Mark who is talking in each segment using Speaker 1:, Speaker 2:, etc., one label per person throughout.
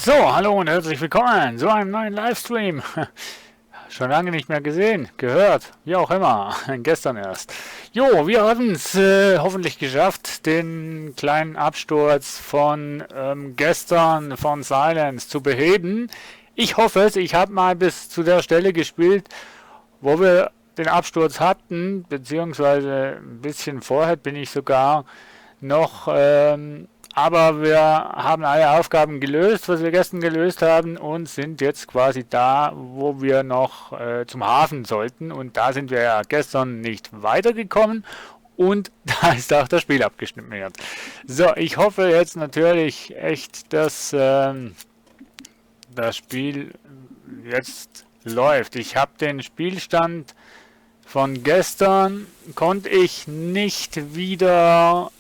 Speaker 1: So, hallo und herzlich willkommen zu einem neuen Livestream. Schon lange nicht mehr gesehen, gehört, wie auch immer, gestern erst. Jo, wir haben es hoffentlich geschafft, den kleinen Absturz von gestern von Silence zu beheben. Ich hoffe es, ich habe mal bis zu der Stelle gespielt, wo wir den Absturz hatten, beziehungsweise ein bisschen vorher bin ich sogar noch, aber wir haben alle Aufgaben gelöst, was wir gestern gelöst haben und sind jetzt quasi da, wo wir noch zum Hafen sollten. Und da sind wir ja gestern nicht weitergekommen und da ist auch das Spiel abgeschnitten jetzt. So, ich hoffe jetzt natürlich echt, dass das Spiel jetzt läuft. Ich habe den Spielstand von gestern, konnte ich nicht wieder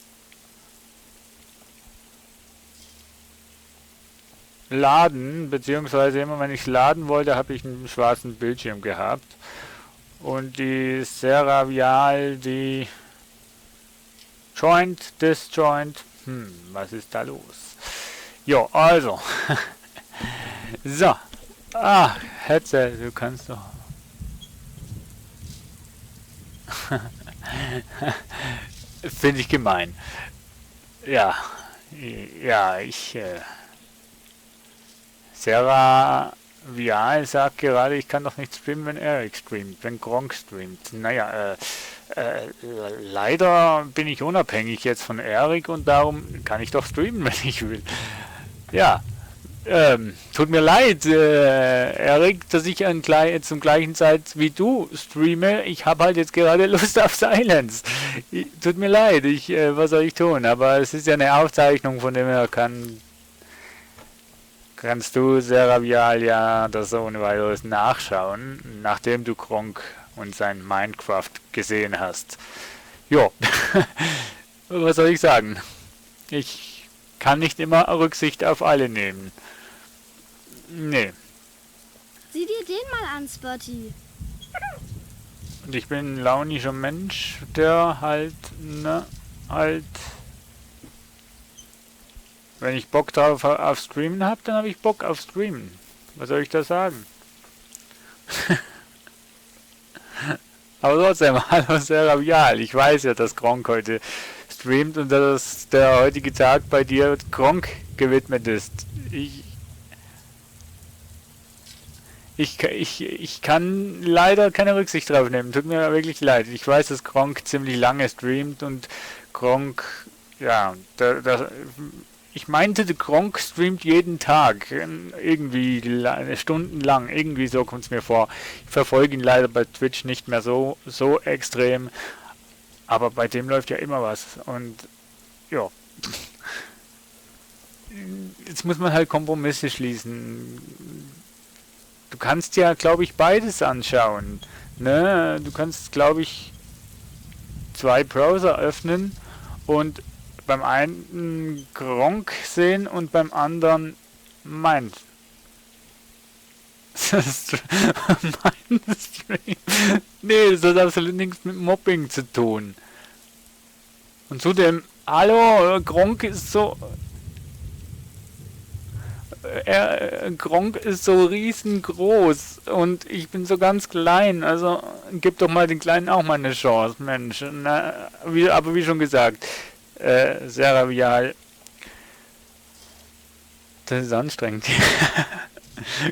Speaker 1: laden, beziehungsweise immer wenn ich laden wollte, habe ich einen schwarzen Bildschirm gehabt. Und die Serra Vial, die Joint, Disjoint, was ist da los? Jo, also. So. Ah, Headset, du kannst doch. Finde ich gemein. Ja. Ja, Serra Vial sagt gerade, ich kann doch nicht streamen, wenn Eric streamt, wenn Gronkh streamt. Naja, leider bin ich unabhängig jetzt von Eric und darum kann ich doch streamen, wenn ich will. Ja, tut mir leid, Eric, dass ich zum gleichen Zeit wie du streame. Ich habe halt jetzt gerade Lust auf Silence. Tut mir leid, was soll ich tun? Aber es ist ja eine Aufzeichnung, von dem her kannst du Serra Vial ja das ohne weiteres nachschauen, nachdem du Gronkh und sein Minecraft gesehen hast. Jo, was soll ich sagen? Ich kann nicht immer Rücksicht auf alle nehmen. Nee.
Speaker 2: Sieh dir den mal an, Spotty.
Speaker 1: Und ich bin ein launischer Mensch, der halt, wenn ich Bock drauf auf Streamen habe, dann habe ich Bock auf Streamen. Was soll ich da sagen? Aber trotzdem, hallo Serra Vial. Ich weiß ja, dass Gronkh heute streamt und dass der heutige Tag bei dir Gronkh gewidmet ist. Ich kann leider keine Rücksicht drauf nehmen. Tut mir wirklich leid. Ich weiß, dass Gronkh ziemlich lange streamt und Gronkh, ja, ich meinte, der Gronkh streamt jeden Tag, irgendwie stundenlang, irgendwie so kommt es mir vor. Ich verfolge ihn leider bei Twitch nicht mehr so extrem, aber bei dem läuft ja immer was und ja. Jetzt muss man halt Kompromisse schließen. Du kannst ja, glaube ich, beides anschauen. Ne? Du kannst, glaube ich, 2 Browser öffnen und beim einen Gronkh sehen und beim anderen mein mein Stream. Nee, das hat absolut nichts mit Mobbing zu tun. Und zudem, hallo, Gronkh ist so... Gronkh ist so riesengroß und ich bin so ganz klein, also gib doch mal den Kleinen auch mal eine Chance, Mensch. Na, aber wie schon gesagt, Serra Vial, das ist anstrengend.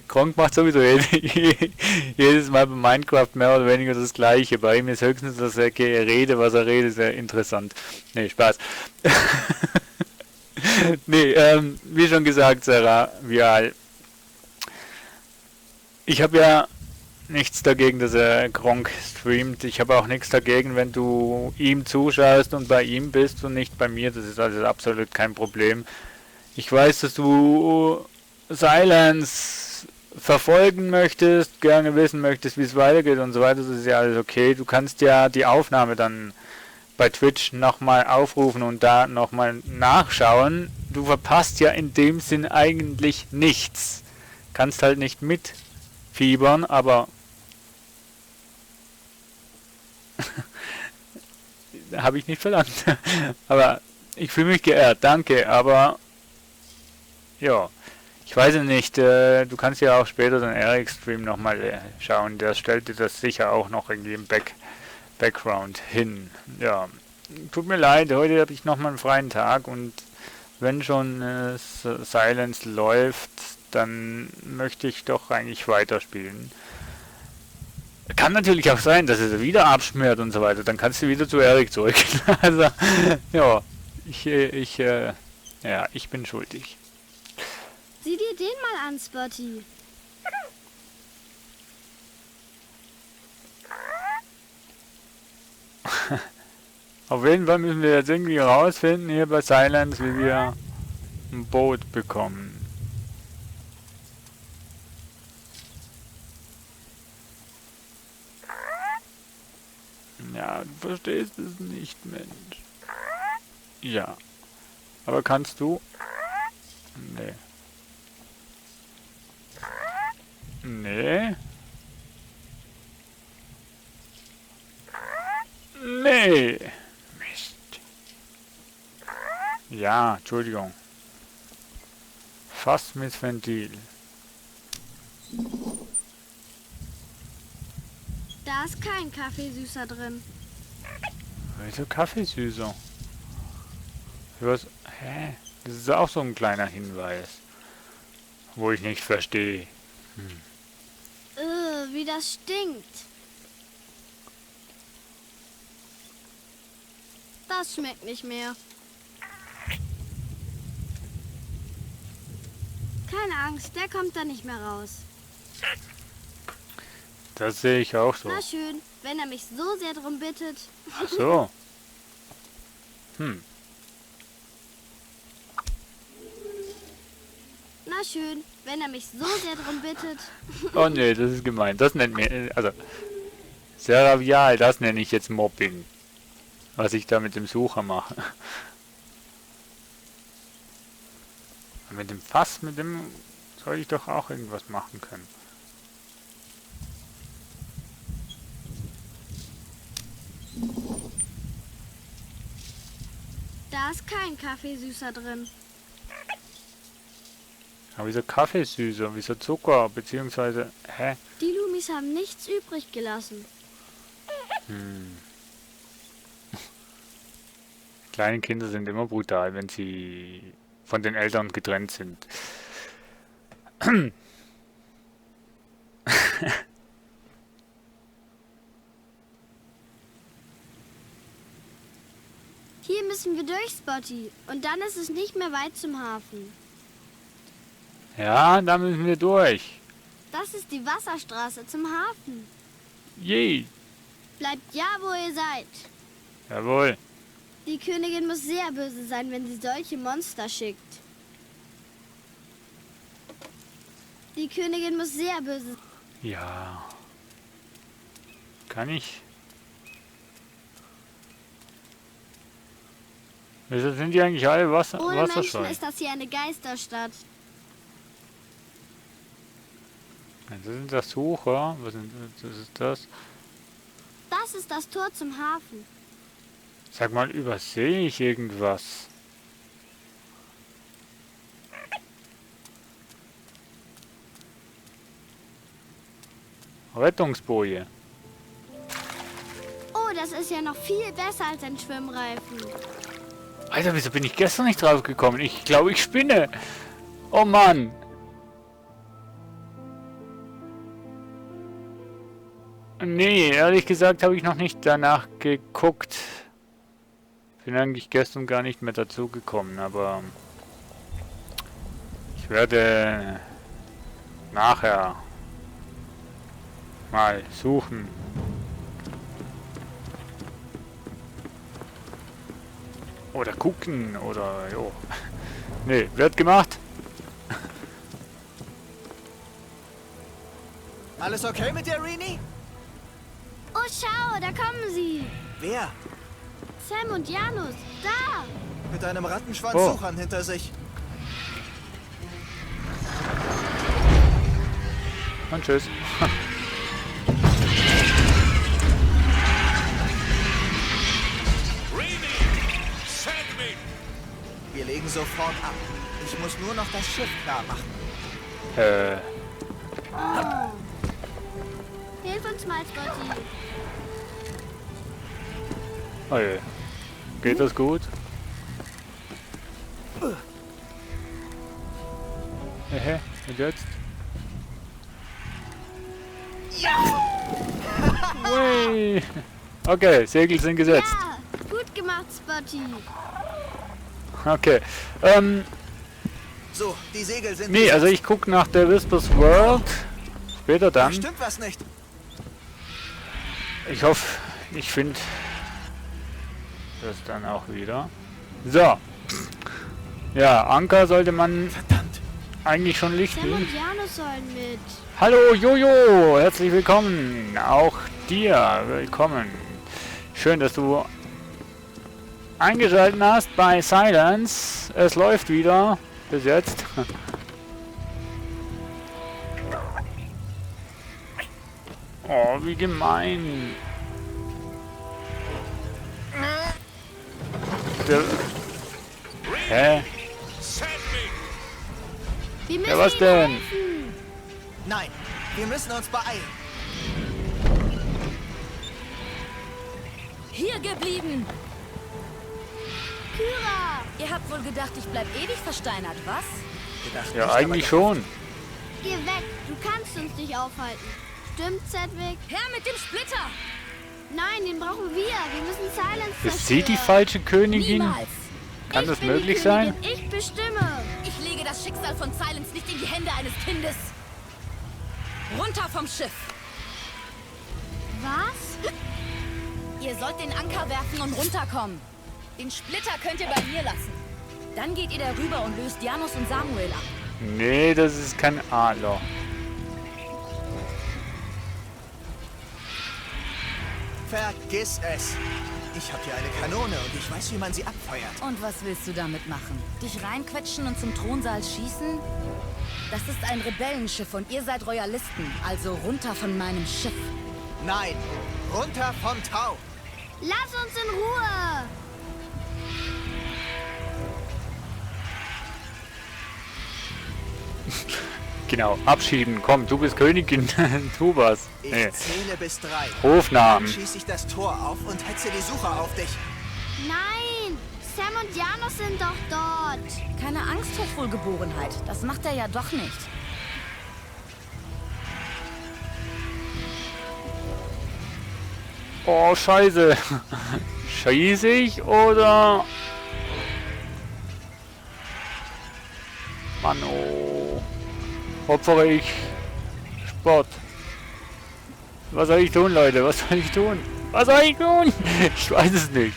Speaker 1: Gronkh macht sowieso jedes Mal bei Minecraft mehr oder weniger das gleiche. Bei ihm ist höchstens, dass er redet, was er redet, sehr interessant. Nee, Spaß. Nee, wie schon gesagt, Serra Vial. Ich habe ja nichts dagegen, dass er Gronkh streamt. Ich habe auch nichts dagegen, wenn du ihm zuschaust und bei ihm bist und nicht bei mir. Das ist also absolut kein Problem. Ich weiß, dass du Silence verfolgen möchtest, gerne wissen möchtest, wie es weitergeht und so weiter. Das ist ja alles okay. Du kannst ja die Aufnahme dann bei Twitch nochmal aufrufen und da nochmal nachschauen. Du verpasst ja in dem Sinn eigentlich nichts. Kannst halt nicht mitfiebern, aber habe ich nicht verlangt. Aber ich fühle mich geehrt, danke, aber ja, Ich weiß es nicht, du kannst ja auch später den Eric-Stream nochmal schauen. Der stellt dir das sicher auch noch irgendwie im Background hin. Ja, tut mir leid, heute habe ich nochmal einen freien Tag und wenn schon Silence läuft, dann möchte ich doch eigentlich weiterspielen. Kann natürlich auch sein, dass es wieder abschmiert und so weiter. Dann kannst du wieder zu Eric zurück. Also, ja, ich bin schuldig.
Speaker 2: Sieh dir den mal an, Spotty.
Speaker 1: Auf jeden Fall müssen wir jetzt irgendwie rausfinden hier bei Silence, wie wir ein Boot bekommen. Ja, du verstehst es nicht, Mensch. Ja. Aber kannst du? Nee. Nee. Nee. Mist. Ja, Entschuldigung. Fass mit Ventil.
Speaker 2: Da ist kein Kaffeesüßer drin.
Speaker 1: Wieso Kaffeesüßer? Für was? Hä? Das ist auch so ein kleiner Hinweis. Wo ich nicht verstehe.
Speaker 2: Wie das stinkt. Das schmeckt nicht mehr. Keine Angst, der kommt da nicht mehr raus.
Speaker 1: Das sehe ich auch so.
Speaker 2: Na schön, wenn er mich so sehr drum bittet.
Speaker 1: Ach so.
Speaker 2: Na schön, wenn er mich so sehr drum bittet.
Speaker 1: Oh nee, das ist gemein. Das nennt mir, also, sehr rabial, das nenne ich jetzt Mobbing. Was ich da mit dem Sucher mache. Mit dem Fass, mit dem soll ich doch auch irgendwas machen können.
Speaker 2: Da ist kein Kaffeesüßer drin.
Speaker 1: Aber wieso Kaffeesüßer, wieso Zucker, beziehungsweise, hä?
Speaker 2: Die Lumis haben nichts übrig gelassen.
Speaker 1: Kleine Kinder sind immer brutal, wenn sie von den Eltern getrennt sind.
Speaker 2: Hier müssen wir durch, Spotty. Und dann ist es nicht mehr weit zum Hafen.
Speaker 1: Ja, da müssen wir durch.
Speaker 2: Das ist die Wasserstraße zum Hafen.
Speaker 1: Je.
Speaker 2: Bleibt ja, wo ihr seid.
Speaker 1: Jawohl.
Speaker 2: Die Königin muss sehr böse sein, wenn sie solche Monster schickt. Die Königin muss sehr böse.
Speaker 1: Ja. Kann ich? Wieso sind die eigentlich alle
Speaker 2: Ohne Menschen
Speaker 1: wasserscheu?
Speaker 2: ist das hier eine Geisterstadt.
Speaker 1: Das sind das Sucher. Was ist das?
Speaker 2: Das ist das Tor zum Hafen.
Speaker 1: Sag mal, übersehe ich irgendwas? Rettungsboje.
Speaker 2: Oh, das ist ja noch viel besser als ein Schwimmreifen.
Speaker 1: Alter, wieso bin ich gestern nicht drauf gekommen? Ich glaube, ich spinne. Oh Mann. Nee, ehrlich gesagt habe ich noch nicht danach geguckt. Bin eigentlich gestern gar nicht mehr dazu gekommen, aber ich werde nachher mal suchen. Oder gucken, oder jo. Nee, wird gemacht.
Speaker 3: Alles okay mit dir, Rini?
Speaker 2: Oh, schau, da kommen sie.
Speaker 3: Wer?
Speaker 2: Sam und Janus, da.
Speaker 3: Mit einem Rattenschwanz
Speaker 1: Oh.
Speaker 3: Suchern hinter sich.
Speaker 1: Und tschüss.
Speaker 3: Wir legen sofort ab. Ich muss nur noch das Schiff klar machen.
Speaker 2: Oh. Hilf uns mal, Spotty.
Speaker 1: Oh je. Geht das gut? Hehe, und jetzt? Ui. Okay, Segel sind gesetzt.
Speaker 2: Ja, gut gemacht, Spotty.
Speaker 1: Okay.
Speaker 3: So, die Segel sind...
Speaker 1: Nee, also ich guck nach der Whispers World. Später
Speaker 3: Da
Speaker 1: dann.
Speaker 3: stimmt was nicht.
Speaker 1: Ich hoffe, ich finde das dann auch wieder. So. Ja, Anker sollte man
Speaker 3: Verdammt.
Speaker 1: eigentlich schon
Speaker 2: Sam
Speaker 1: lichten.
Speaker 2: und Janus sollen mit.
Speaker 1: Hallo Jojo, herzlich willkommen. Auch dir willkommen. Schön, dass du eingeschaltet hast bei Silence. Es läuft wieder. Bis jetzt. Oh, wie gemein. Der, hä?
Speaker 2: Wir müssen
Speaker 1: Ja, was
Speaker 2: ihm
Speaker 1: denn?
Speaker 2: helfen.
Speaker 3: Nein, wir müssen uns beeilen.
Speaker 4: Hier geblieben!
Speaker 2: Kyra,
Speaker 4: Ihr habt wohl gedacht, ich bleib ewig versteinert, was?
Speaker 3: Gedacht
Speaker 1: Ja,
Speaker 3: nicht,
Speaker 1: eigentlich
Speaker 3: aber
Speaker 1: schon.
Speaker 2: geh weg. Du kannst uns nicht aufhalten. Stimmt, Sedwick?
Speaker 4: Her mit dem Splitter!
Speaker 2: Nein, den brauchen wir. Wir müssen Silence
Speaker 1: Ist sie die
Speaker 2: zerstören.
Speaker 1: falsche Königin?
Speaker 4: Niemals!
Speaker 1: Kann
Speaker 2: Ich
Speaker 1: das
Speaker 2: bin die
Speaker 1: möglich sein?
Speaker 2: Königin. Ich bestimme.
Speaker 4: Ich lege das Schicksal von Silence nicht in die Hände eines Kindes! Runter vom Schiff!
Speaker 2: Was?
Speaker 4: Ihr sollt den Anker werfen und runterkommen. Den Splitter könnt ihr bei mir lassen. Dann geht ihr darüber und löst Janus und Samuel ab.
Speaker 1: Nee, das ist kein Adler.
Speaker 3: Vergiss es. Ich habe hier eine Kanone und ich weiß, wie man sie abfeuert.
Speaker 4: Und was willst du damit machen? Dich reinquetschen und zum Thronsaal schießen? Das ist ein Rebellenschiff und ihr seid Royalisten, also runter von meinem Schiff.
Speaker 3: Nein, runter vom Tau.
Speaker 2: Lass uns in Ruhe.
Speaker 1: Genau, abschieben. Komm, du bist Königin. Tu was.
Speaker 3: Ich
Speaker 1: Nee.
Speaker 3: zähle bis 3.
Speaker 1: Hofnamen.
Speaker 3: Dann schieße ich das Tor auf und hetze die Sucher auf dich.
Speaker 2: Nein, Sam und Janus sind doch dort.
Speaker 4: Keine Angst, Hochwohlgeborenheit. Das macht er ja doch nicht.
Speaker 1: Oh, scheiße. Schieße ich oder... Mann, oh. Opfere ich Sport. Was soll ich tun, Leute? Was soll ich tun? Was soll ich tun? Ich weiß es nicht.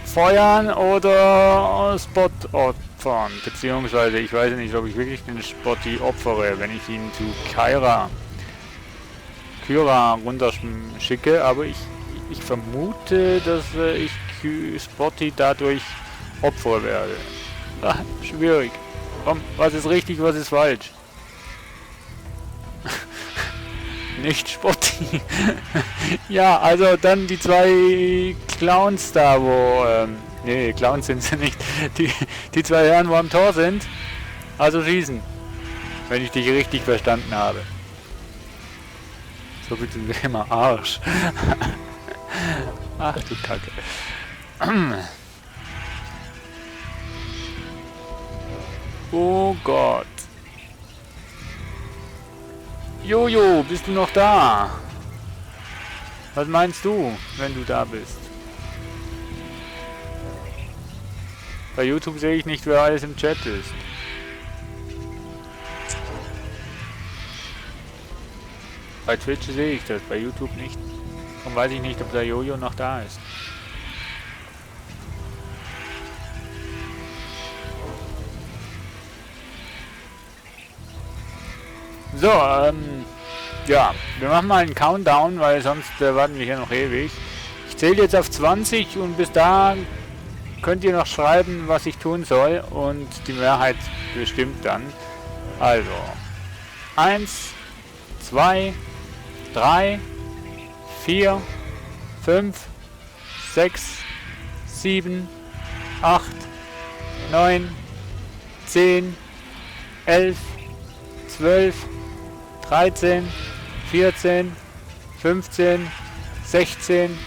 Speaker 1: Feuern oder Spot opfern. Beziehungsweise, ich weiß nicht, ob ich wirklich den Spotty opfere, wenn ich ihn zu Kyra runterschicke, aber ich vermute, dass ich Spotty dadurch opfern werde. Ah, schwierig. Komm, was ist richtig, was ist falsch? Nicht Spotty. Ja, also dann die zwei Clowns da, wo... nee, Clowns sind sie nicht. Die zwei Herren, wo am Tor sind. Also schießen. Wenn ich dich richtig verstanden habe. So bitte immer Arsch. Ach du Kacke. Oh Gott. Jojo, bist du noch da? Was meinst du, wenn du da bist? Bei YouTube sehe ich nicht, wer alles im Chat ist. Bei Twitch sehe ich das, bei YouTube nicht. Und weiß ich nicht, ob der Jojo noch da ist. So, ja, wir machen mal einen Countdown, weil sonst warten wir hier noch ewig. Ich zähle jetzt auf 20 und bis da könnt ihr noch schreiben, was ich tun soll und die Mehrheit bestimmt dann. Also, 1, 2, 3, 4, 5, 6, 7, 8, 9, 10, 11, 12, 13, 14, 15, 16,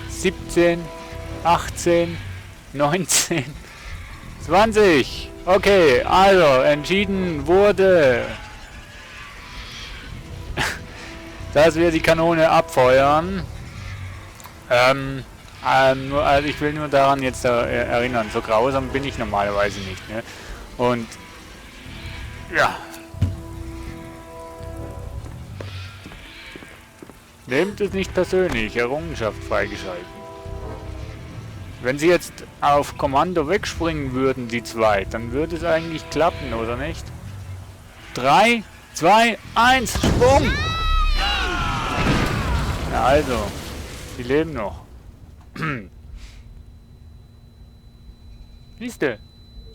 Speaker 1: 17, 18, 19, 20. Okay, also entschieden wurde, dass wir die Kanone abfeuern. Also ich will nur daran jetzt erinnern, so grausam bin ich normalerweise nicht. Ne? Und ja. Nehmt es nicht persönlich, Errungenschaft freigeschalten. Wenn sie jetzt auf Kommando wegspringen würden, die zwei, dann würde es eigentlich klappen, oder nicht? 3, 2, 1, Sprung! Ja, also, die leben noch. Siehste?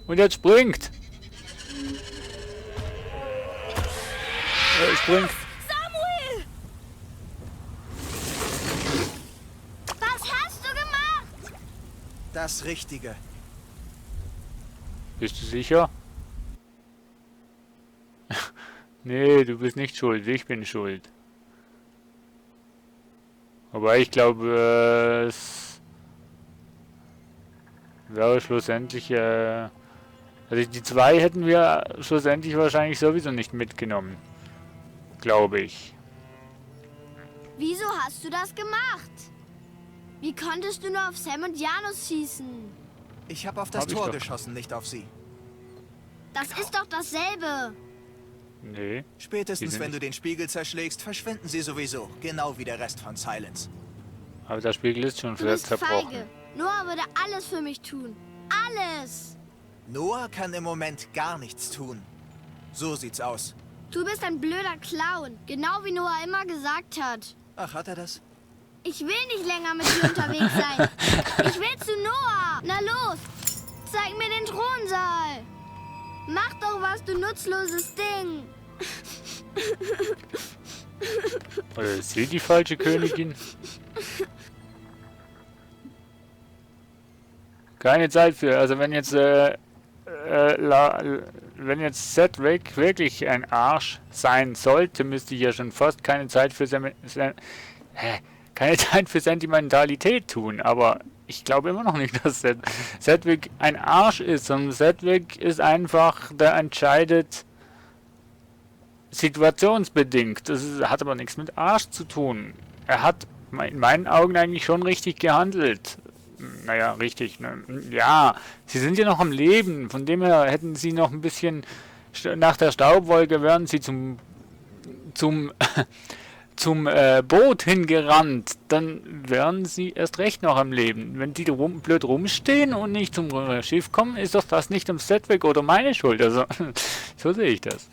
Speaker 1: Und jetzt springt! Springt!
Speaker 2: Samuel! Was hast du gemacht?
Speaker 3: Das Richtige.
Speaker 1: Bist du sicher? Nee, du bist nicht schuld, ich bin schuld. Aber ich glaube, es wäre schlussendlich, also die zwei hätten wir schlussendlich wahrscheinlich sowieso nicht mitgenommen. Glaube ich.
Speaker 2: Wieso hast du das gemacht? Wie konntest du nur auf Sam und Janus schießen?
Speaker 3: Ich habe auf das
Speaker 1: Hab ich
Speaker 3: Tor
Speaker 1: doch.
Speaker 3: geschossen, nicht auf sie.
Speaker 2: Das ist doch dasselbe.
Speaker 1: Nee. Die
Speaker 3: Spätestens,
Speaker 1: sind
Speaker 3: wenn du
Speaker 1: nicht-
Speaker 3: den Spiegel zerschlägst, verschwinden sie sowieso. Genau wie der Rest von Silence.
Speaker 1: Aber der Spiegel ist schon
Speaker 2: Du bist
Speaker 1: zerbrochen.
Speaker 2: feige. Noah würde alles für mich tun. Alles.
Speaker 3: Noah kann im Moment gar nichts tun. So sieht's aus.
Speaker 2: Du bist ein blöder Clown. Genau wie Noah immer gesagt hat.
Speaker 3: Ach, hat er das?
Speaker 2: Ich will nicht länger mit dir unterwegs sein. Ich will zu Noah. Na los. Zeig mir den Thronsaal. Mach doch was, du nutzloses Ding.
Speaker 1: Oder ist sie die falsche Königin? Keine Zeit für, also wenn jetzt, wenn jetzt Cedric wirklich ein Arsch sein sollte, müsste ich ja schon fast keine Zeit für keine Zeit für Sentimentalität tun, aber ich glaube immer noch nicht, dass Cedric ein Arsch ist, sondern Cedric ist einfach, der entscheidet situationsbedingt. Hat aber nichts mit Arsch zu tun. Er hat in meinen Augen eigentlich schon richtig gehandelt. Naja, richtig. Ne? Ja, sie sind ja noch am Leben. Von dem her hätten sie noch ein bisschen nach der Staubwolke wären sie zum Boot hingerannt. Dann wären sie erst recht noch am Leben. Wenn die blöd rumstehen und nicht zum Schiff kommen, ist doch das nicht am Cedric oder meine Schuld. Also, so sehe ich das.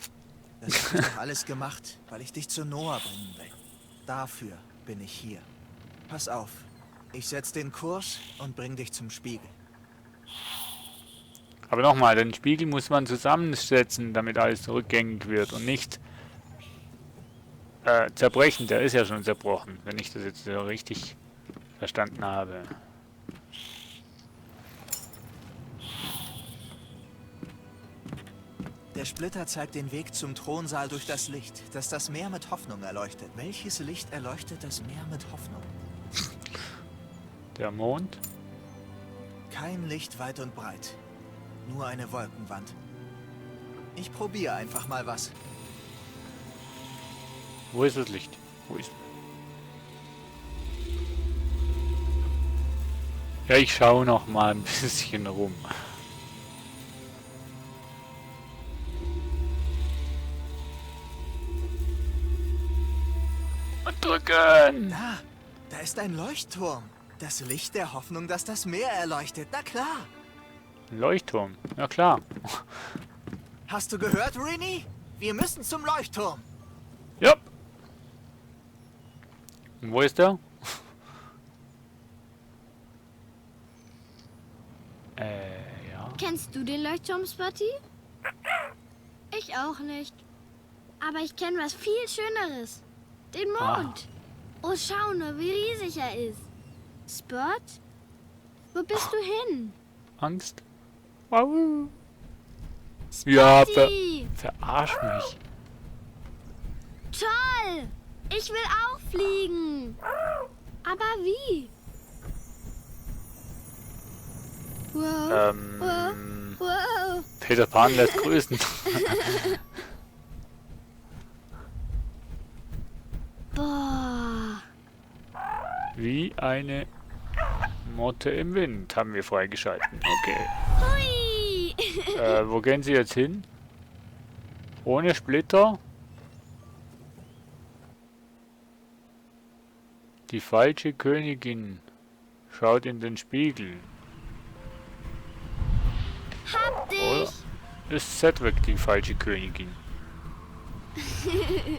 Speaker 3: Das habe ich doch alles gemacht, weil ich dich zu Noah bringen will. Dafür bin ich hier. Pass auf. Ich setze den Kurs und bring dich zum Spiegel.
Speaker 1: Aber nochmal, den Spiegel muss man zusammensetzen, damit alles rückgängig wird und nicht zerbrechen. Der ist ja schon zerbrochen, wenn ich das jetzt so richtig verstanden habe.
Speaker 3: Der Splitter zeigt den Weg zum Thronsaal durch das Licht, das das Meer mit Hoffnung erleuchtet. Welches Licht erleuchtet das Meer mit Hoffnung?
Speaker 1: Der Mond?
Speaker 3: Kein Licht weit und breit. Nur eine Wolkenwand. Ich probiere einfach mal was.
Speaker 1: Wo ist das Licht? Wo ist? Ja, ich schaue noch mal ein bisschen rum. Und drücken!
Speaker 3: Da ist ein Leuchtturm. Das Licht der Hoffnung, das das Meer erleuchtet. Na klar.
Speaker 1: Ein Leuchtturm. Ja klar.
Speaker 3: Hast du gehört, Rini? Wir müssen zum Leuchtturm.
Speaker 1: Ja. Und wo ist der? Ja.
Speaker 2: Kennst du den Leuchtturm, Spotty? Ich auch nicht. Aber ich kenne was viel Schöneres. Den Mond. Oh, schau nur, wie riesig er ist. Spot? Wo bist du hin?
Speaker 1: Angst. Wow. Ja,
Speaker 2: Spotty!
Speaker 1: verarsch mich.
Speaker 2: Toll! Ich will auch fliegen. Aber wie? Wow. Wow.
Speaker 1: Peter Pan lässt grüßen.
Speaker 2: Boah.
Speaker 1: Wie eine Motte im Wind haben wir freigeschalten. Okay.
Speaker 2: Hui.
Speaker 1: Wo gehen Sie jetzt hin? Ohne Splitter? Die falsche Königin schaut in den Spiegel.
Speaker 2: Hab
Speaker 1: Oder
Speaker 2: dich.
Speaker 1: ist Cedric die falsche Königin?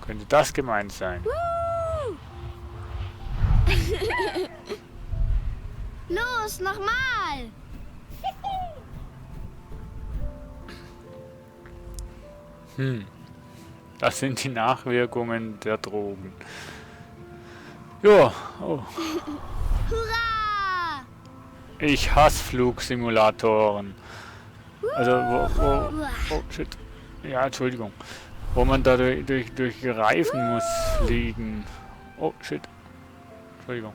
Speaker 1: Könnte das gemeint sein?
Speaker 2: Los, nochmal.
Speaker 1: Das sind die Nachwirkungen der Drogen. Ja, oh.
Speaker 2: Hurra.
Speaker 1: Ich hasse Flugsimulatoren. Also, oh, shit. Ja, Entschuldigung. Wo man da durch Reifen muss fliegen. Oh, shit. Entschuldigung.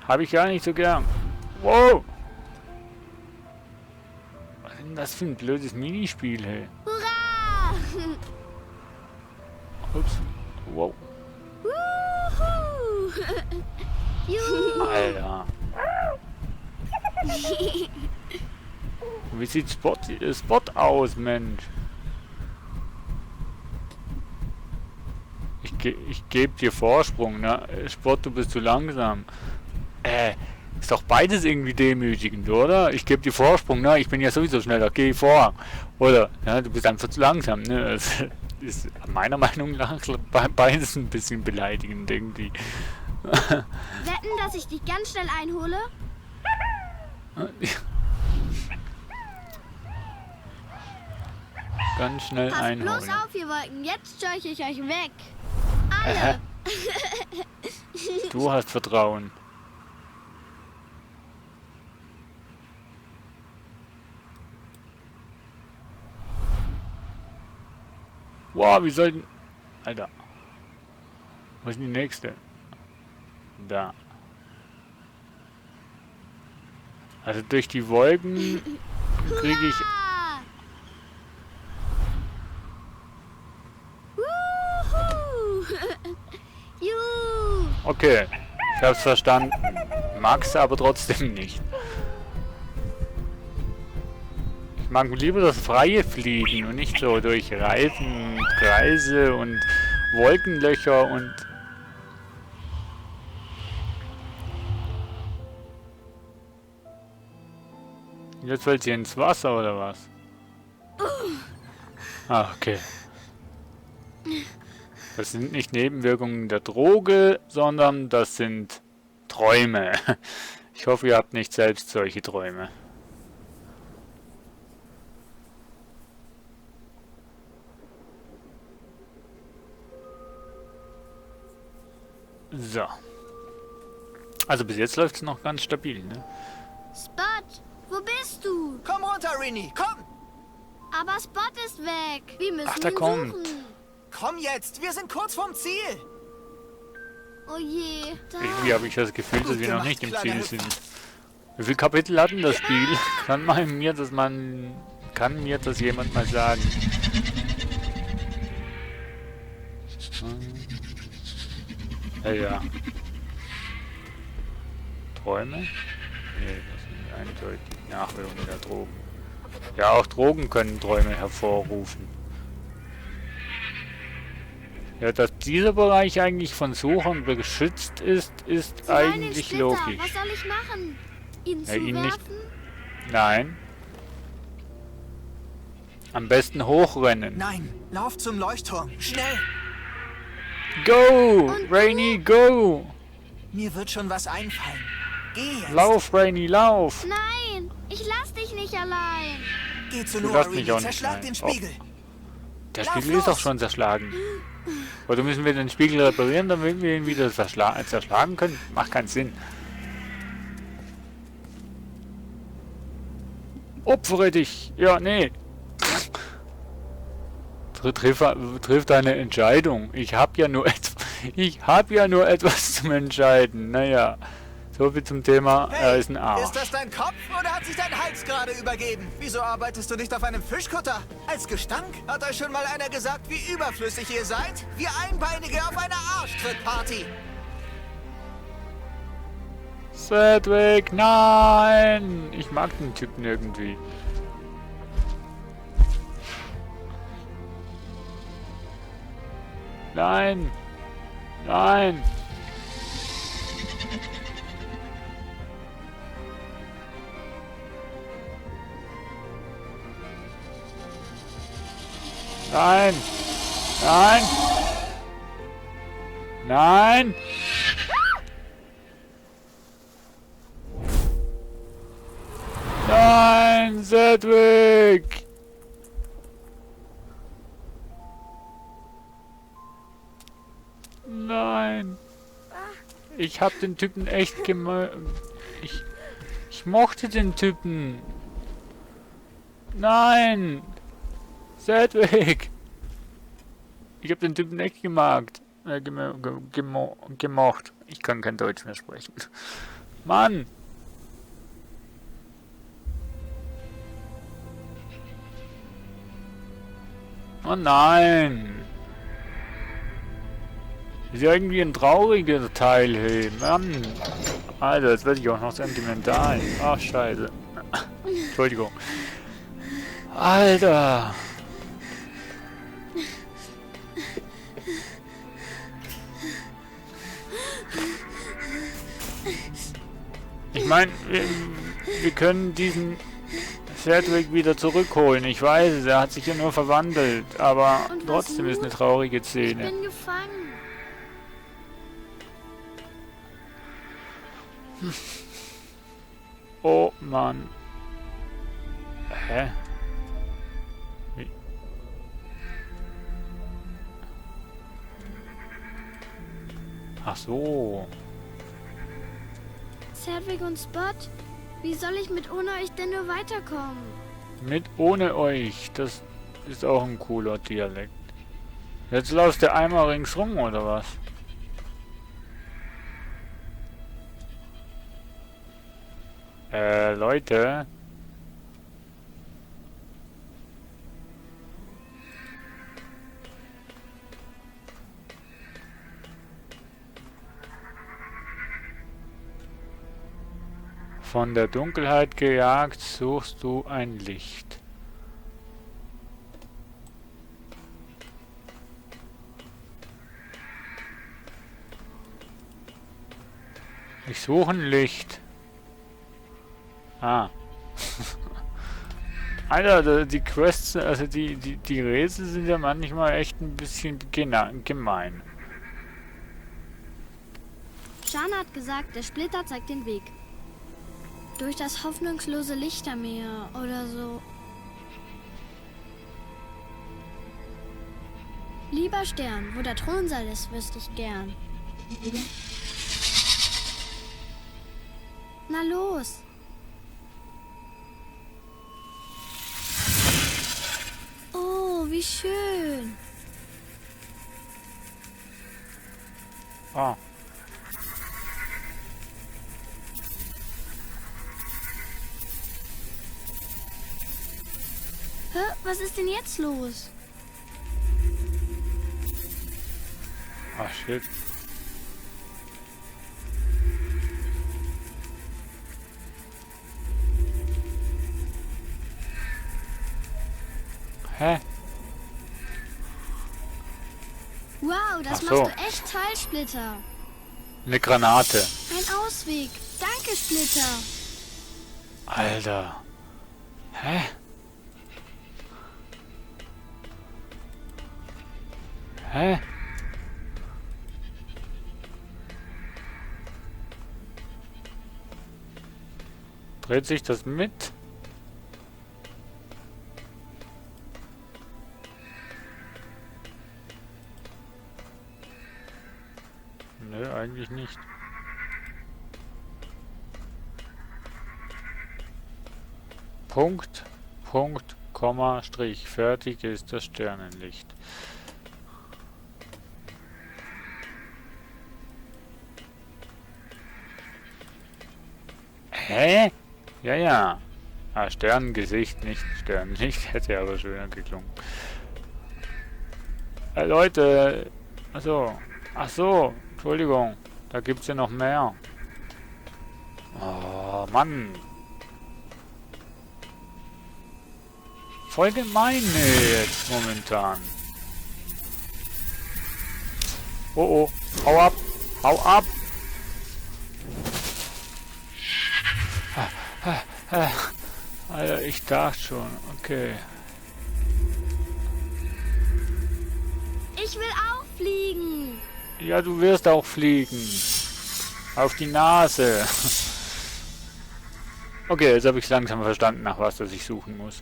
Speaker 1: Habe ich gar nicht so gern. Wow! Was ist denn das für ein blödes Minispiel, hey?
Speaker 2: Hurra.
Speaker 1: Ups. Wow.
Speaker 2: Wuhu. Juhu.
Speaker 1: Alter. Wie sieht Spot aus, Mensch? Ich gebe dir Vorsprung, ne? Spot, du bist zu langsam. Ist doch beides irgendwie demütigend, oder? Ich gebe dir Vorsprung, ne? Ich bin ja sowieso schneller, geh vor. Oder, ja, du bist einfach zu langsam, ne? Das ist meiner Meinung nach beides ein bisschen beleidigend irgendwie.
Speaker 2: Wetten, dass ich dich ganz schnell einhole?
Speaker 1: Ganz schnell
Speaker 2: Passt
Speaker 1: einholen.
Speaker 2: bloß auf, ihr Wolken. Jetzt scheuche ich euch weg. Alle.
Speaker 1: Du hast Vertrauen. Wow, wie soll denn... Alter. Wo ist denn die nächste? Da. Also durch die Wolken kriege ich...
Speaker 2: Ah. Wuhu. Juhu.
Speaker 1: Okay, ich hab's verstanden. Mag's aber trotzdem nicht. Ich mag lieber das freie Fliegen und nicht so durch Reifen, und Kreise und Wolkenlöcher und... Jetzt fällt sie ins Wasser oder was? Ah, okay. Das sind nicht Nebenwirkungen der Droge, sondern das sind Träume. Ich hoffe, ihr habt nicht selbst solche Träume. So. Also bis jetzt läuft es noch ganz stabil, ne?
Speaker 2: Spot, wo bist du?
Speaker 3: Komm runter, Rini, komm!
Speaker 2: Aber Spot ist weg. Wir müssen
Speaker 1: Ach, der
Speaker 2: ihn
Speaker 1: kommt.
Speaker 2: suchen.
Speaker 3: Komm jetzt, wir sind kurz vorm Ziel!
Speaker 2: Oh je. Da.
Speaker 1: Irgendwie habe ich das Gefühl, dass
Speaker 3: Gut
Speaker 1: wir noch
Speaker 3: gemacht,
Speaker 1: nicht im
Speaker 3: kleiner
Speaker 1: Ziel
Speaker 3: Hüpfer.
Speaker 1: sind. Wie viele Kapitel hat denn das Spiel? Kann mir das jemand mal sagen? Ja. Träume? Nee, das sind eindeutig Nachwirkungen der Drogen. Ja, auch Drogen können Träume hervorrufen. Ja, dass dieser Bereich eigentlich von Suchern beschützt ist, ist
Speaker 2: Sie wollen den
Speaker 1: eigentlich
Speaker 2: Splitter.
Speaker 1: logisch.
Speaker 2: Was soll ich machen? Ihn
Speaker 1: Ja, ihn
Speaker 2: zuwerfen?
Speaker 1: nicht. Nein. Am besten hochrennen.
Speaker 3: Nein, lauf zum Leuchtturm, schnell!
Speaker 1: Go!
Speaker 2: Und
Speaker 1: Rainy, go!
Speaker 3: Mir wird schon was einfallen. Geh jetzt!
Speaker 1: Lauf, Rainy, lauf!
Speaker 2: Nein, ich lass dich nicht allein.
Speaker 3: Geh zu
Speaker 1: Du
Speaker 3: Noah,
Speaker 1: lässt mich
Speaker 3: Rini,
Speaker 1: auch nicht
Speaker 3: zerschlag
Speaker 1: rein.
Speaker 3: den
Speaker 1: Oh.
Speaker 3: Spiegel!
Speaker 1: Der
Speaker 3: Lauf
Speaker 1: Spiegel ist doch
Speaker 3: los!
Speaker 1: schon zerschlagen. Oder müssen wir den Spiegel reparieren, damit wir ihn wieder zerschlagen können? Macht keinen Sinn. Opfere dich! Ja, nee. Triff eine Entscheidung. Ich habe ja nur etwas zum Entscheiden. Naja, so viel zum Thema, er ist ein Arsch.
Speaker 3: Ist das dein Kopf oder hat sich dein Hals gerade übergeben? Wieso arbeitest du nicht auf einem Fischkutter? Als Gestank? Hat euch schon mal einer gesagt, wie überflüssig ihr seid? Wir Einbeinige auf einer Arschtrittparty.
Speaker 1: Sedgwick, nein! Ich mag den Typen irgendwie. Nein! Nein! Nein! Nein! Nein! Nein, Sedgwick! Nein! Ich hab den Typen echt ich mochte den Typen! Nein! Sedgwick! Ich hab den Typen echt gemocht. Ich kann kein Deutsch mehr sprechen. Mann! Oh nein! Ist ja irgendwie ein trauriger Teil, hey. Mann! Alter, jetzt werde ich auch noch sentimental. Ach, scheiße. Entschuldigung. Alter! Ich meine, wir können diesen Sedgwick wieder zurückholen. Ich weiß es, er hat sich ja nur verwandelt. Aber
Speaker 2: Und was
Speaker 1: trotzdem ist
Speaker 2: nun?
Speaker 1: eine traurige
Speaker 2: Ich
Speaker 1: Szene.
Speaker 2: bin gefangen.
Speaker 1: Oh Mann. Hä? Wie? Ach so.
Speaker 2: Sedgwick und Spot, wie soll ich mit ohne euch denn nur weiterkommen?
Speaker 1: Mit ohne euch. Das ist auch ein cooler Dialekt. Jetzt läuft der einmal ringsrum, oder was? Leute. Von der Dunkelheit gejagt, suchst du ein Licht. Ich suche ein Licht. Ah. Alter, die Quests, also die Rätsel sind ja manchmal echt ein bisschen gemein.
Speaker 2: Shana hat gesagt, der Splitter zeigt den Weg. Durch das hoffnungslose Lichtermeer oder so. Lieber Stern, wo der Thronsaal ist, wüsste ich gern. Na los! Oh, wie schön!
Speaker 1: Ah.
Speaker 2: Hä? Was ist denn jetzt los?
Speaker 1: Ach shit. Hä?
Speaker 2: Wow, das
Speaker 1: Ach so.
Speaker 2: machst du echt toll, Splitter.
Speaker 1: Eine Granate.
Speaker 2: Ein Ausweg. Danke, Splitter.
Speaker 1: Alter. Hä? Hä? Dreht sich das mit? Nö, eigentlich nicht. Punkt. Punkt, Komma, Strich. Fertig ist das Sternenlicht. Hä? Ja, ja. Ah, Sternengesicht, nicht Sternenlicht. Hätte aber schöner geklungen. Leute. Achso. Ach so. Entschuldigung. Da gibt's ja noch mehr. Oh, Mann. Voll gemein jetzt momentan. Oh, oh. Hau ab. Hau ab. Alter, ich dachte schon. Okay.
Speaker 2: Ich will auch fliegen.
Speaker 1: Ja, du wirst auch fliegen. Auf die Nase. Okay, jetzt habe ich langsam verstanden, nach was das ich suchen muss.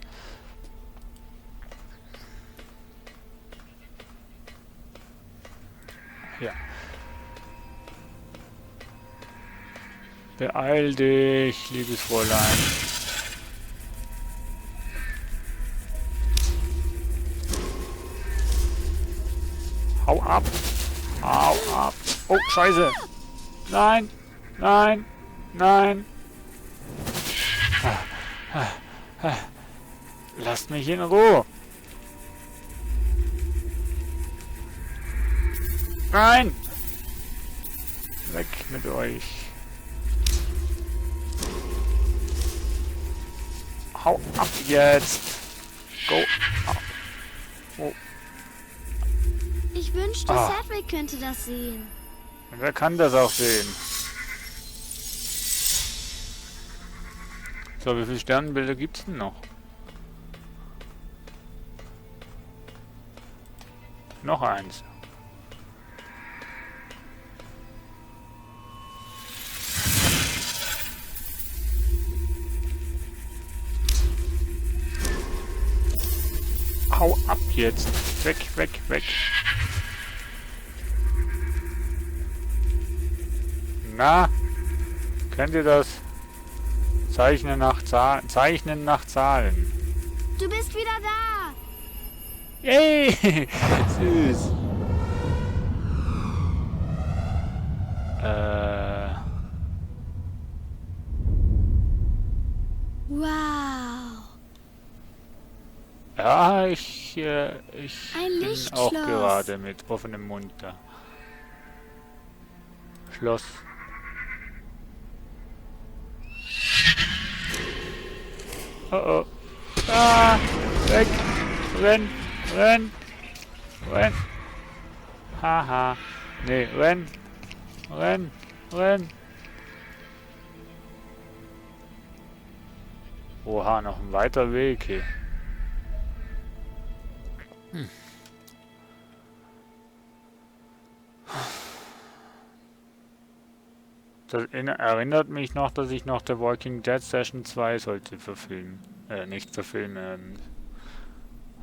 Speaker 1: Ja. Beeil dich, liebes Fräulein. Hau ab. Hau ab. Oh, Scheiße. Nein. Nein. Nein. Lasst mich in Ruhe. Nein. Weg mit euch. Hau ab jetzt. Go. Oh.
Speaker 2: Ich wünschte, Cedric könnte das sehen.
Speaker 1: Wer kann das auch sehen? So, wie viele Sternenbilder gibt es denn noch? Noch eins. Hau ab jetzt. Weg, weg, weg. Na? Kennt ihr das? Zeichnen nach Zahlen.
Speaker 2: Du bist wieder da.
Speaker 1: Yay! Süß.
Speaker 2: Wow.
Speaker 1: Ja, ich
Speaker 2: Ein
Speaker 1: bin
Speaker 2: Lichtschloss.
Speaker 1: auch gerade mit offenem Mund da. Schloss. Oh oh. Ah! Weg! Renn! Renn! Renn! Haha. Nee, renn! Renn! Renn! Oha, noch ein weiter Weg hier. Das erinnert mich noch, dass ich noch The Walking Dead Session 2 sollte verfilmen. Nicht verfilmen,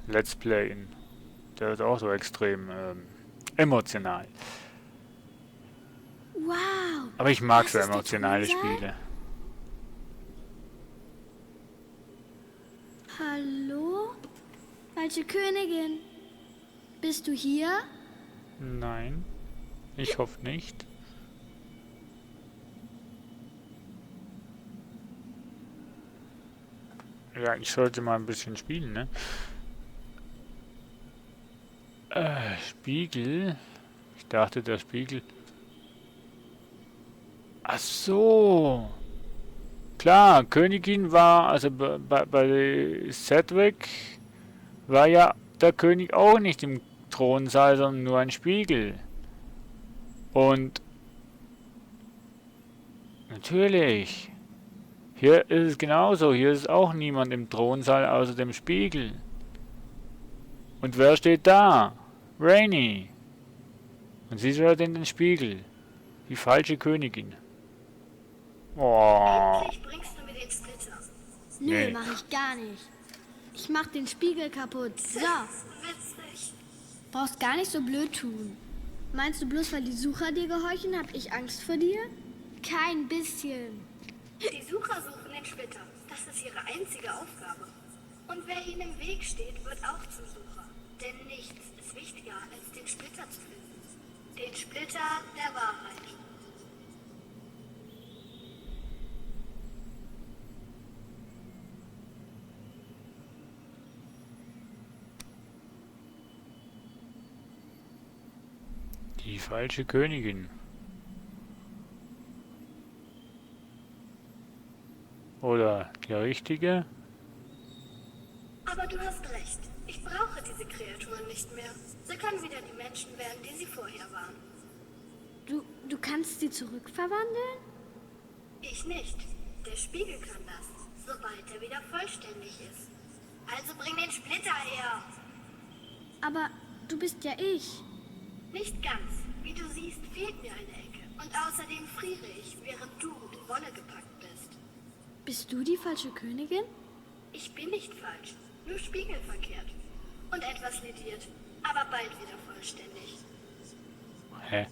Speaker 1: Let's Playen. Der ist auch so extrem emotional.
Speaker 2: Wow.
Speaker 1: Aber ich mag
Speaker 2: Das
Speaker 1: so
Speaker 2: ist der
Speaker 1: emotionale
Speaker 2: Thronsaal?
Speaker 1: Spiele.
Speaker 2: Hallo? Falsche Königin. Bist du hier?
Speaker 1: Nein, ich hoffe nicht. Ja, ich sollte mal ein bisschen spielen, ne? Spiegel? Ich dachte, der Spiegel... Ach so! Klar, Königin war, also bei Cedric war ja der König auch nicht im Thronsaal, sondern nur ein Spiegel. Und natürlich, hier ist es genauso, hier ist auch niemand im Thronsaal außer dem Spiegel. Und wer steht da? Rainy. Und sie schaut in den Spiegel. Die falsche Königin. Oh.
Speaker 5: Endlich bringst du mir den Splitter.
Speaker 2: Nö,
Speaker 1: Nee.
Speaker 2: mach ich gar nicht. Ich mach den Spiegel kaputt. So,
Speaker 5: Witzig.
Speaker 2: brauchst gar nicht so blöd tun. Meinst du bloß, weil die Sucher dir gehorchen, hab ich Angst vor dir? Kein bisschen.
Speaker 5: Die Sucher suchen den Splitter. Das ist ihre einzige Aufgabe. Und wer ihnen im Weg steht, wird auch zum Sucher. Denn nichts ist wichtiger, als den Splitter zu finden. Den Splitter der Wahrheit.
Speaker 1: Die falsche Königin. Oder die richtige?
Speaker 5: Aber du hast recht. Ich brauche diese Kreaturen nicht mehr. Sie können wieder die Menschen werden, die sie vorher waren.
Speaker 2: Du kannst sie zurückverwandeln?
Speaker 5: Ich nicht. Der Spiegel kann das, sobald er wieder vollständig ist. Also bring den Splitter her.
Speaker 2: Aber du bist ja ich.
Speaker 5: Nicht ganz. Wie du siehst, fehlt mir eine Ecke. Und außerdem friere ich, während du in Wolle gepackt bist.
Speaker 2: Bist du die falsche Königin?
Speaker 5: Ich bin nicht falsch, nur spiegelverkehrt. Und etwas lediert, aber bald wieder vollständig.
Speaker 1: Hä?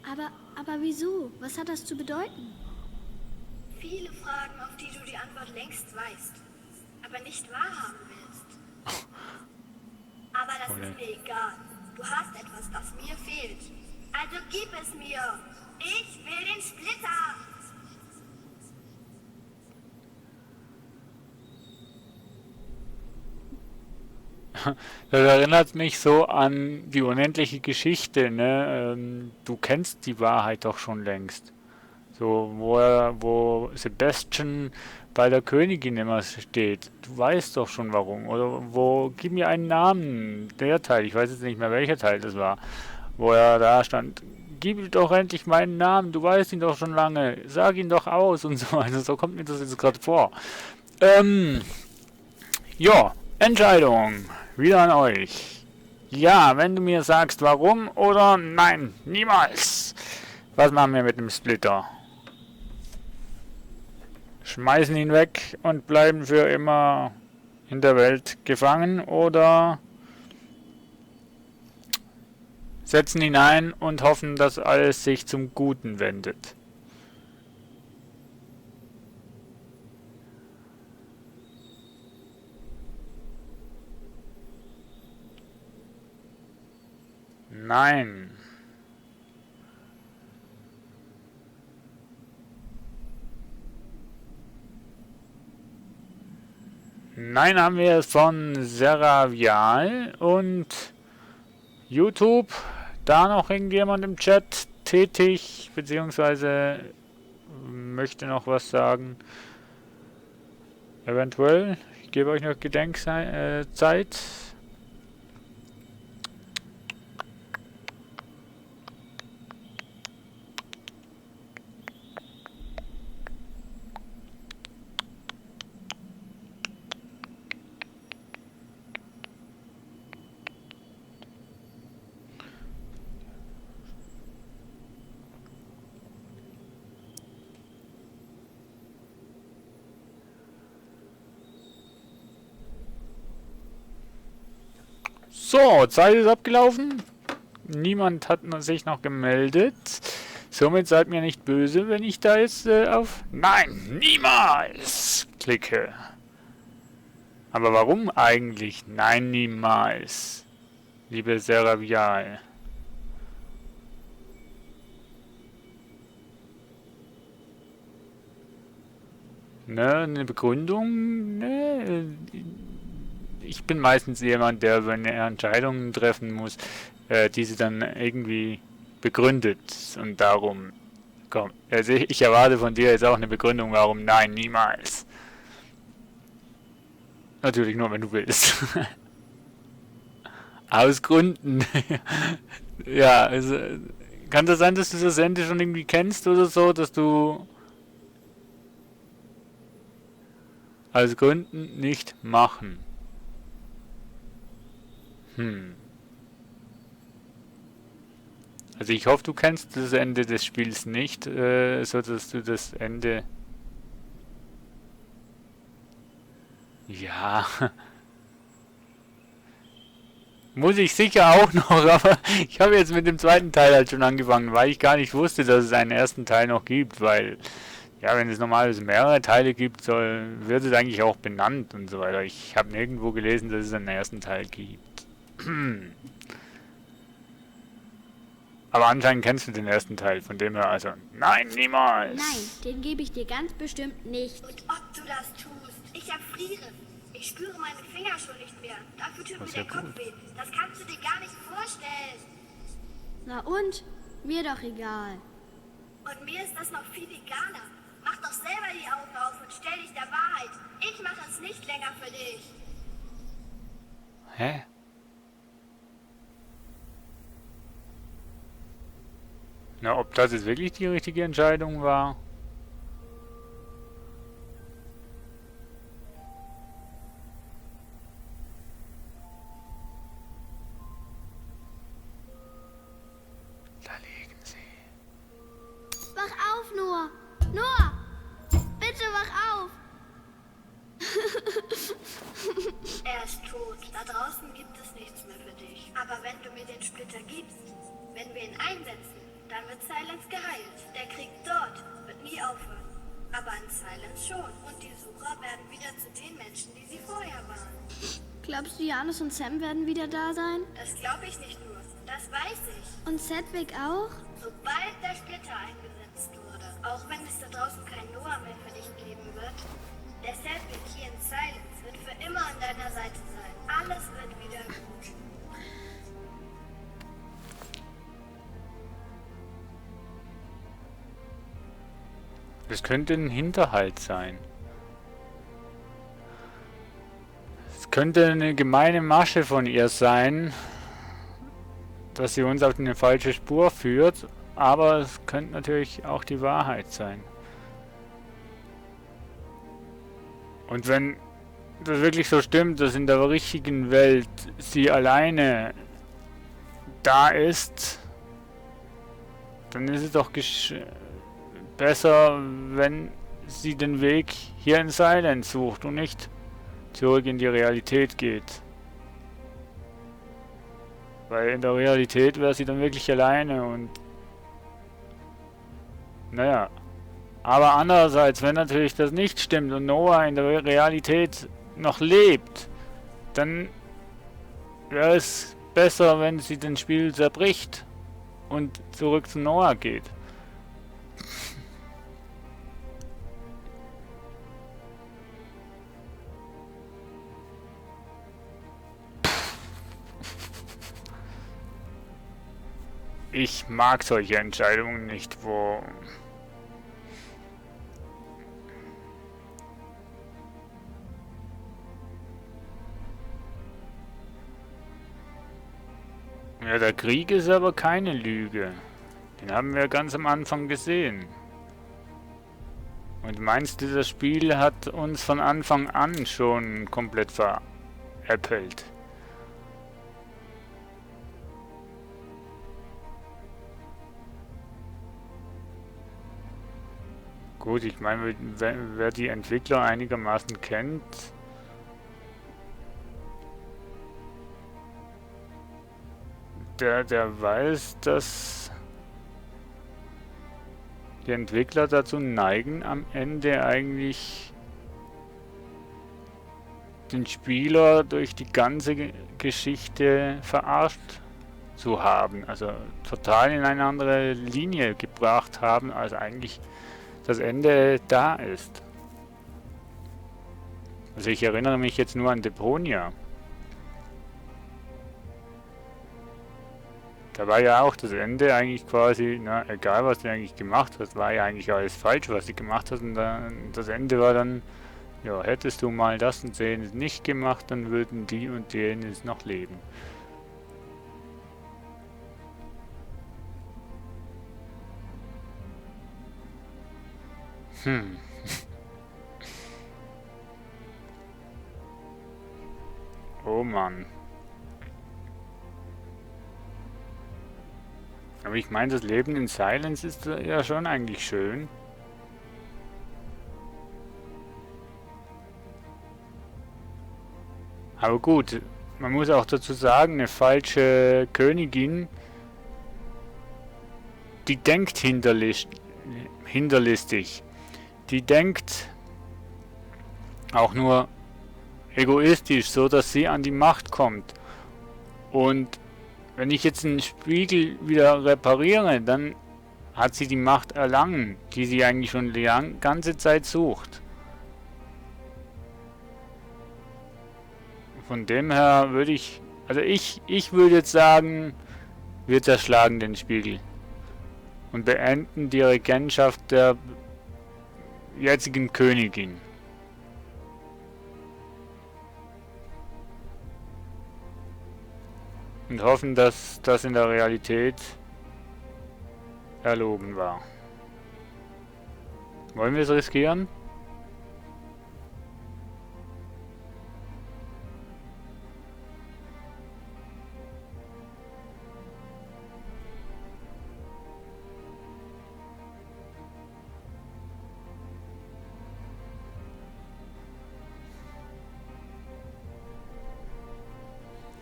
Speaker 2: Aber wieso? Was hat das zu bedeuten?
Speaker 5: Viele Fragen, auf die du die Antwort längst weißt, aber nicht wahrhaben willst. Aber das ist mir egal. Du hast etwas, das mir fehlt. Also gib es mir. Ich will den Splitter.
Speaker 1: Das erinnert mich so an die unendliche Geschichte, ne? Du kennst die Wahrheit doch schon längst. So, wo Sebastian bei der Königin immer steht. Du weißt doch schon warum. Oder gib mir einen Namen. Der Teil, ich weiß jetzt nicht mehr, welcher Teil das war. Wo er da stand. Gib doch endlich meinen Namen, du weißt ihn doch schon lange. Sag ihn doch aus und so. Also so kommt mir das jetzt gerade vor. Ja, Entscheidung. Wieder an euch. Ja, wenn du mir sagst, warum oder nein, niemals. Was machen wir mit dem Splitter? Schmeißen ihn weg und bleiben für immer in der Welt gefangen oder setzen ihn ein und hoffen, dass alles sich zum Guten wendet? Nein. Nein haben wir von Seravial und YouTube. Da noch irgendjemand im Chat tätig, beziehungsweise möchte noch was sagen. Eventuell. Ich gebe euch noch Gedenkzeit. So, Zeit ist abgelaufen. Niemand hat sich noch gemeldet. Somit seid mir nicht böse, wenn ich da jetzt auf Nein, niemals klicke. Aber warum eigentlich Nein, niemals, liebe Seravial? Ne, eine Begründung? Ne, ich bin meistens jemand, der, wenn er Entscheidungen treffen muss, diese dann irgendwie begründet. Und darum, komm, also ich erwarte von dir jetzt auch eine Begründung, warum nein, niemals. Natürlich nur, wenn du willst. Aus Gründen. Ja, also, kann das sein, dass du das Ende schon irgendwie kennst oder so, dass du aus Gründen nicht machen? Also ich hoffe, du kennst das Ende des Spiels nicht, so dass du das Ende... Ja... Muss ich sicher auch noch, aber ich habe jetzt mit dem zweiten Teil halt schon angefangen, weil ich gar nicht wusste, dass es einen ersten Teil noch gibt, weil... Ja, wenn es normalerweise mehrere Teile gibt, wird es eigentlich auch benannt und so weiter. Ich habe nirgendwo gelesen, dass es einen ersten Teil gibt. Aber anscheinend kennst du den ersten Teil, von dem her also... Nein, niemals!
Speaker 2: Nein, den gebe ich dir ganz bestimmt nicht.
Speaker 5: Und ob du das tust, ich erfriere. Ich spüre meine Finger schon nicht mehr. Dafür tut mir
Speaker 1: ist ja
Speaker 5: der Kopf weh. Das kannst du dir gar nicht vorstellen.
Speaker 2: Na und? Mir doch egal.
Speaker 5: Und mir ist das noch viel egaler. Mach doch selber die Augen auf und stell dich der Wahrheit. Ich mache es nicht länger für dich.
Speaker 1: Hä? Na, ob das jetzt wirklich die richtige Entscheidung war? Da liegen sie.
Speaker 2: Wach auf, Noah! Noah! Bitte wach auf!
Speaker 5: Er ist tot. Da draußen gibt es nichts mehr für dich. Aber wenn du mir den Splitter gibst, wenn wir ihn einsetzen, dann wird Silence geheilt. Der Krieg dort wird nie aufhören. Aber an Silence schon. Und die Sucher werden wieder zu den Menschen, die sie vorher waren.
Speaker 2: Glaubst du, Janus und Sam werden wieder da sein?
Speaker 5: Das glaube ich nicht nur. Das weiß ich.
Speaker 2: Und Sedgwick auch?
Speaker 5: Sobald der Splitter eingesetzt wurde, auch wenn es da draußen kein Noah mehr für dich geben wird, der Sedgwick hier in Silence wird für immer an deiner Seite sein. Alles wird wieder gut.
Speaker 1: Das könnte ein Hinterhalt sein. Es könnte eine gemeine Masche von ihr sein, dass sie uns auf eine falsche Spur führt, aber es könnte natürlich auch die Wahrheit sein. Und wenn das wirklich so stimmt, dass in der richtigen Welt sie alleine da ist, dann ist es doch besser, wenn sie den Weg hier in Silence sucht und nicht zurück in die Realität geht. Weil in der Realität wäre sie dann wirklich alleine und... Naja. Aber andererseits, wenn natürlich das nicht stimmt und Noah in der Realität noch lebt, dann wäre es besser, wenn sie das Spiel zerbricht und zurück zu Noah geht. Ich mag solche Entscheidungen nicht, wo... Ja, der Krieg ist aber keine Lüge. Den haben wir ganz am Anfang gesehen. Und meinst du, das Spiel hat uns von Anfang an schon komplett veräppelt? Gut, ich meine, wer die Entwickler einigermaßen kennt, der weiß, dass die Entwickler dazu neigen, am Ende eigentlich den Spieler durch die ganze Geschichte verarscht zu haben. Also total in eine andere Linie gebracht haben, als eigentlich das Ende da ist. Also ich erinnere mich jetzt nur an Deponia. Da war ja auch das Ende eigentlich quasi, na, egal was du eigentlich gemacht hast, war ja eigentlich alles falsch, was du gemacht hast. Und dann, das Ende war dann, ja, hättest du mal das und jenes nicht gemacht, dann würden die und jenes noch leben. Oh Mann. Aber ich meine, das Leben in Silence ist ja schon eigentlich schön. Aber gut, man muss auch dazu sagen, eine falsche Königin, die denkt hinterlistig. die denkt auch nur egoistisch, so dass sie an die Macht kommt. Und wenn ich jetzt einen Spiegel wieder repariere, dann hat sie die Macht erlangen, die sie eigentlich schon die ganze Zeit sucht. Von dem her würde ich, also ich würde jetzt sagen, wir zerschlagen den Spiegel und beenden die Regentschaft der jetzigen Königin. Und hoffen, dass das in der Realität erlogen war. Wollen wir es riskieren?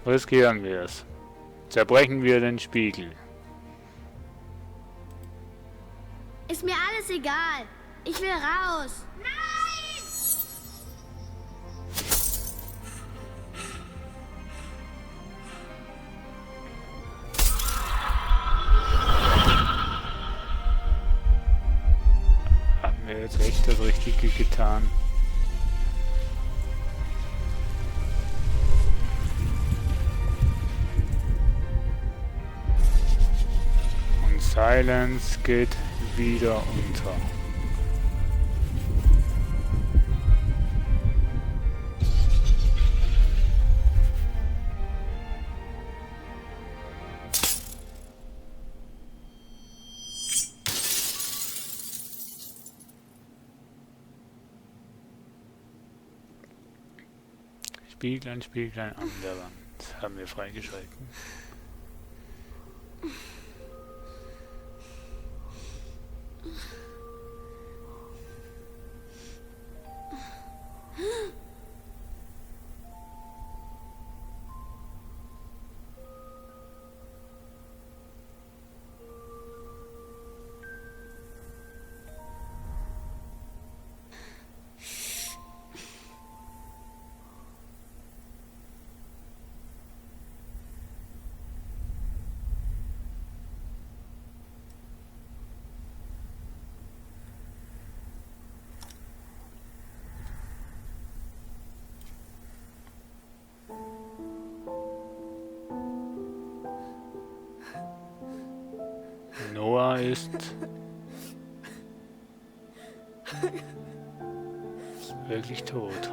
Speaker 1: Riskieren wir es. Zerbrechen wir den Spiegel.
Speaker 2: Ist mir alles egal. Ich will raus.
Speaker 5: Nein!
Speaker 1: Haben wir jetzt echt das Richtige getan? Silence geht wieder unter. Spieglein, Spieglein an der Wand. Haben wir freigeschalten. Noah ist wirklich tot.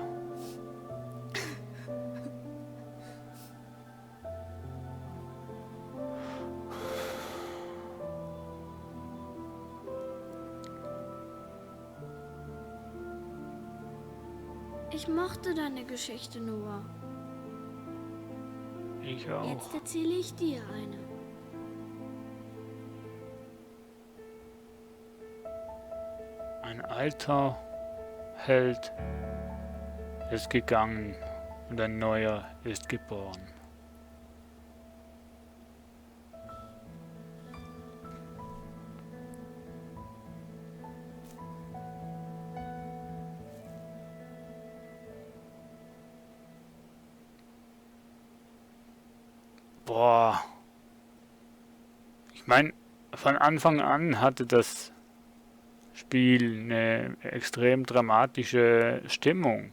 Speaker 2: Ich mochte deine Geschichte, Noah.
Speaker 1: Ich auch.
Speaker 2: Jetzt erzähle ich dir eine.
Speaker 1: Ein alter Held ist gegangen und ein neuer ist geboren. Boah. Ich meine, von Anfang an hatte das Spiel eine extrem dramatische Stimmung.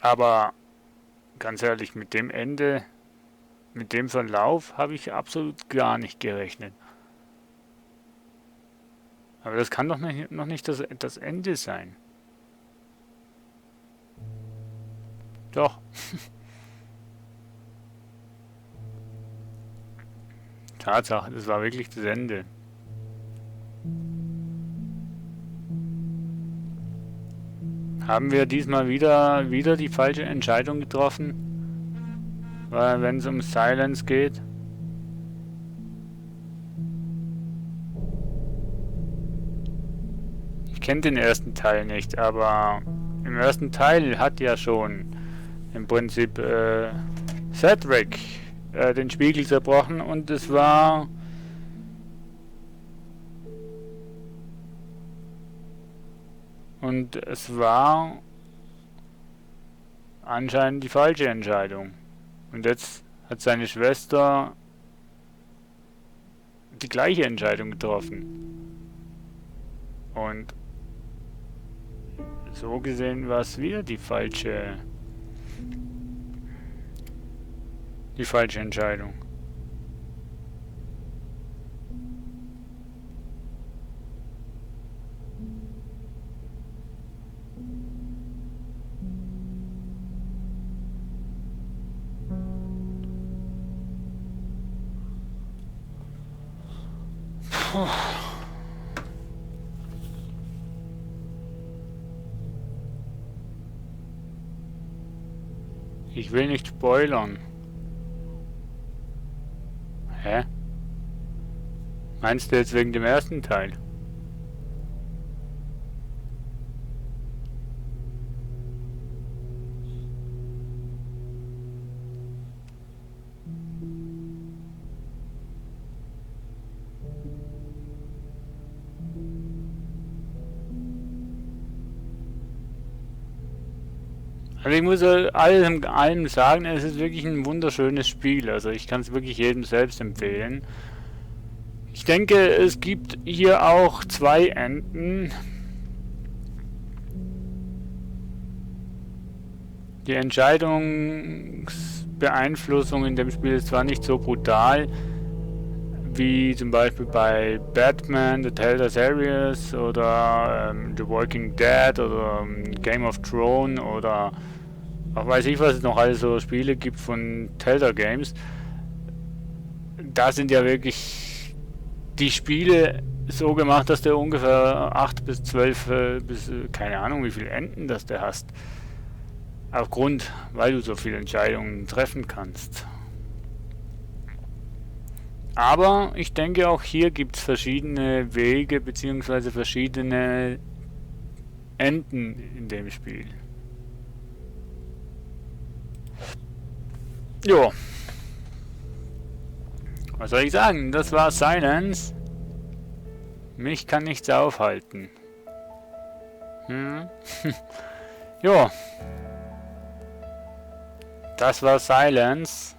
Speaker 1: Aber ganz ehrlich, mit dem Ende, mit dem Verlauf habe ich absolut gar nicht gerechnet. Aber das kann doch noch nicht das Ende sein. Doch. Tatsache, das war wirklich das Ende. Haben wir diesmal wieder die falsche Entscheidung getroffen, wenn es um Silence geht? Ich kenne den ersten Teil nicht, aber im ersten Teil hat ja schon im Prinzip Cedric den Spiegel zerbrochen und es war Und es war anscheinend die falsche Entscheidung. Und jetzt hat seine Schwester die gleiche Entscheidung getroffen. Und so gesehen war es wieder die falsche Entscheidung. Puh. Ich will nicht spoilern. Hä? Meinst du jetzt wegen dem ersten Teil? Also ich muss alles in allem sagen, es ist wirklich ein wunderschönes Spiel. Also ich kann es wirklich jedem selbst empfehlen. Ich denke, es gibt hier auch zwei Enden. Die Entscheidungsbeeinflussung in dem Spiel ist zwar nicht so brutal, wie zum Beispiel bei Batman, The Telltale Series oder The Walking Dead oder Game of Thrones oder auch weiß ich, was es noch alles so Spiele gibt von Telltale Games. Da sind ja wirklich die Spiele so gemacht, dass du ungefähr 8 bis 12 bis keine Ahnung wie viele Enden das du hast. Aufgrund, weil du so viele Entscheidungen treffen kannst. Aber ich denke, auch hier gibt es verschiedene Wege bzw. verschiedene Enden in dem Spiel. Jo. Was soll ich sagen? Das war Silence. Mich kann nichts aufhalten. Jo. Das war Silence.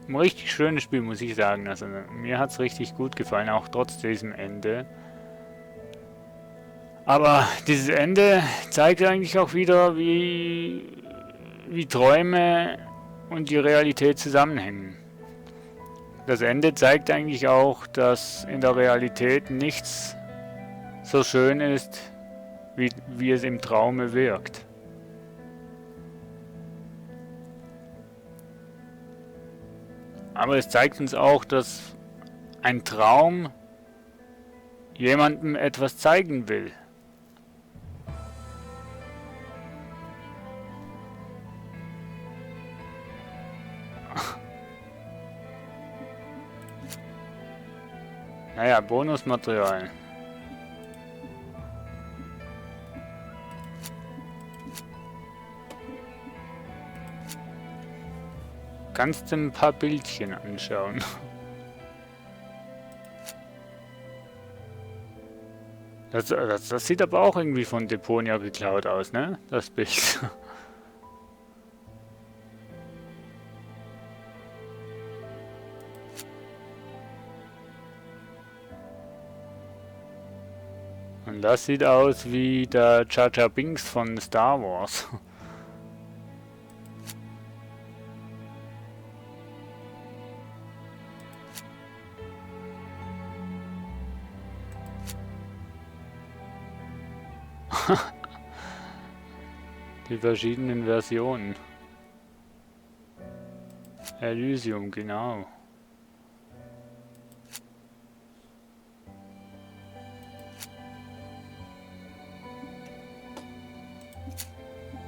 Speaker 1: Ein richtig schönes Spiel, muss ich sagen. Also mir hat es richtig gut gefallen, auch trotz diesem Ende. Aber dieses Ende zeigt eigentlich auch wieder, wie Träume und die Realität zusammenhängen. Das Ende zeigt eigentlich auch, dass in der Realität nichts so schön ist, wie es im Traume wirkt. Aber es zeigt uns auch, dass ein Traum jemandem etwas zeigen will. Naja, Bonusmaterial. Kannst du ein paar Bildchen anschauen. Das sieht aber auch irgendwie von Deponia geklaut aus, ne? Das Bild. Und das sieht aus wie der Jar Jar Binks von Star Wars. Die verschiedenen Versionen. Elysium, genau.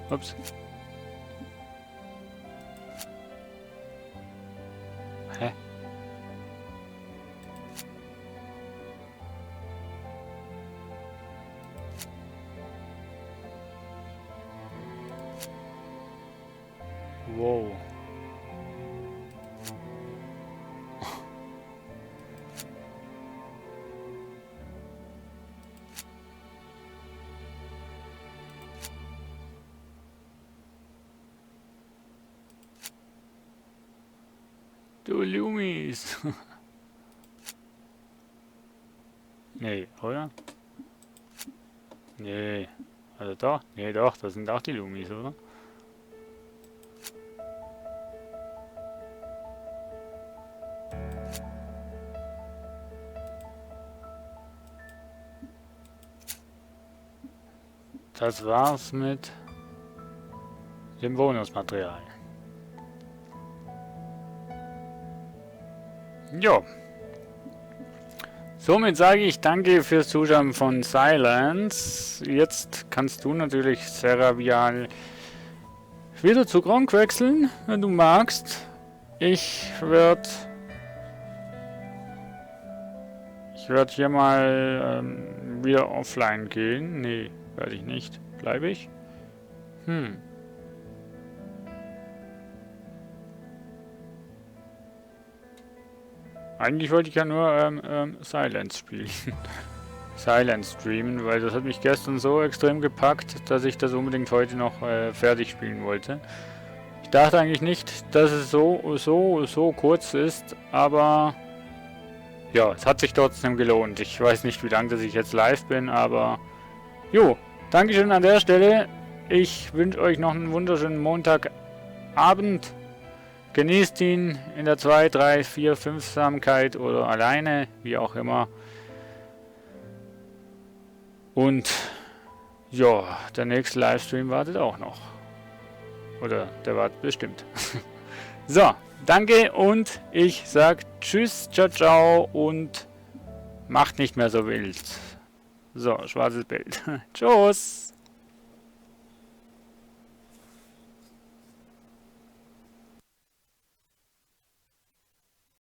Speaker 1: Ups. Hä? Wow. Du Lumis. Nee, oder? Nee. Also doch? Nee, doch, das sind auch die Lumis, oder? Das war's mit dem Bonusmaterial. Jo. Somit sage ich danke fürs Zuschauen von Silence. Jetzt kannst du natürlich Seravial wieder zu Gronk wechseln, wenn du magst. Ich werde hier mal wieder offline gehen. Nee, werde ich nicht. Bleibe ich? Eigentlich wollte ich ja nur Silence spielen. Silence streamen, weil das hat mich gestern so extrem gepackt, dass ich das unbedingt heute noch fertig spielen wollte. Ich dachte eigentlich nicht, dass es so kurz ist, aber ja, es hat sich trotzdem gelohnt. Ich weiß nicht, wie lange dass ich jetzt live bin, aber jo, Dankeschön an der Stelle. Ich wünsche euch noch einen wunderschönen Montagabend. Genießt ihn in der 2, 3, 4, 5-Samkeit oder alleine, wie auch immer. Und ja, der nächste Livestream wartet auch noch. Oder der wartet bestimmt. So, danke und ich sag tschüss, ciao, ciao und macht nicht mehr so wild. So, schwarzes Bild. Tschüss.